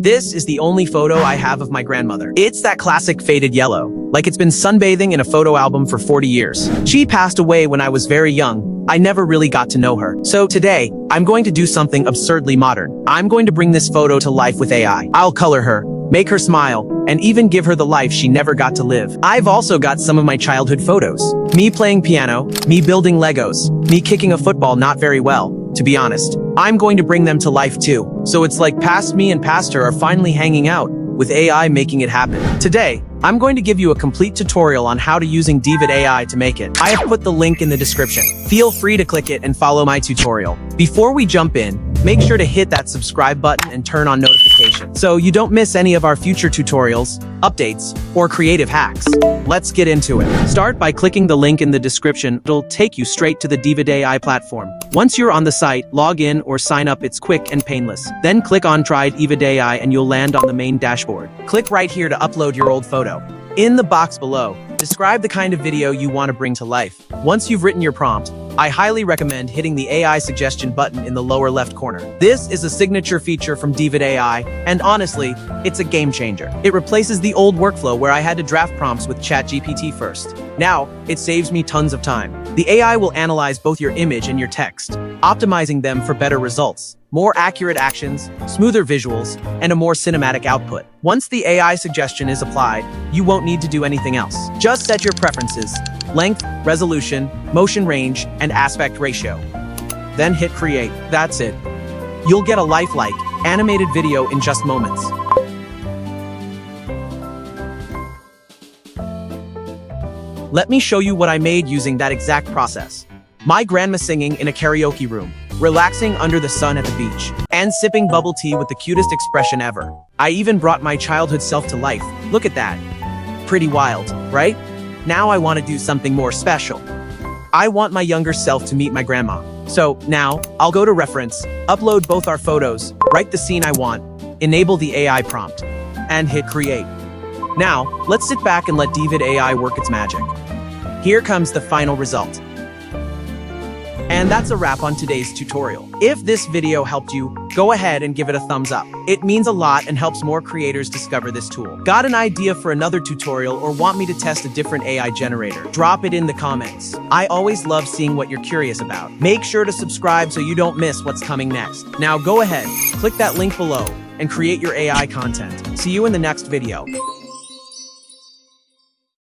This is the only photo I have of my grandmother. It's that classic faded yellow, like it's been sunbathing in a photo album for 40 years. She passed away when I was very young. I never really got to know her. So today, I'm going to do something absurdly modern. I'm going to bring this photo to life with AI. I'll color her, make her smile, and even give her the life she never got to live. I've also got some of my childhood photos. Me playing piano, me building Legos, me kicking a football not very well, to be honest. I'm going to bring them to life too. So it's like past me and past her are finally hanging out, with AI making it happen. Today, I'm going to give you a complete tutorial on how to using Deevid AI to make it. I have put the link in the description. Feel free to click it and follow my tutorial. Before we jump in, make sure to hit that subscribe button and turn on notifications so you don't miss any of our future tutorials, updates, or creative hacks. Let's get into it. Start by clicking the link in the description. It'll take you straight to the Deevid AI platform. Once you're on the site, log in or sign up. It's quick and painless. Then click on Try Deevid AI and you'll land on the main dashboard. Click right here to upload your old photo. In the box below, describe the kind of video you want to bring to life. Once you've written your prompt, I highly recommend hitting the AI suggestion button in the lower left corner. This is a signature feature from Deevid AI, and honestly, it's a game changer. It replaces the old workflow where I had to draft prompts with ChatGPT first. Now, it saves me tons of time. The AI will analyze both your image and your text, optimizing them for better results, more accurate actions, smoother visuals, and a more cinematic output. Once the AI suggestion is applied, you won't need to do anything else. Just set your preferences, length, resolution, motion range, and aspect ratio. Then hit create. That's it. You'll get a lifelike, animated video in just moments. Let me show you what I made using that exact process. My grandma singing in a karaoke room, relaxing under the sun at the beach, and sipping bubble tea with the cutest expression ever. I even brought my childhood self to life. Look at that. Pretty wild, right? Now I want to do something more special. I want my younger self to meet my grandma. So now, I'll go to Reference, upload both our photos, write the scene I want, enable the AI prompt, and hit Create. Now, let's sit back and let Deevid AI work its magic. Here comes the final result. And that's a wrap on today's tutorial. If this video helped you, go ahead and give it a thumbs up. It means a lot and helps more creators discover this tool. Got an idea for another tutorial or want me to test a different AI generator? Drop it in the comments. I always love seeing what you're curious about. Make sure to subscribe so you don't miss what's coming next. Now go ahead, click that link below, and create your AI content. See you in the next video.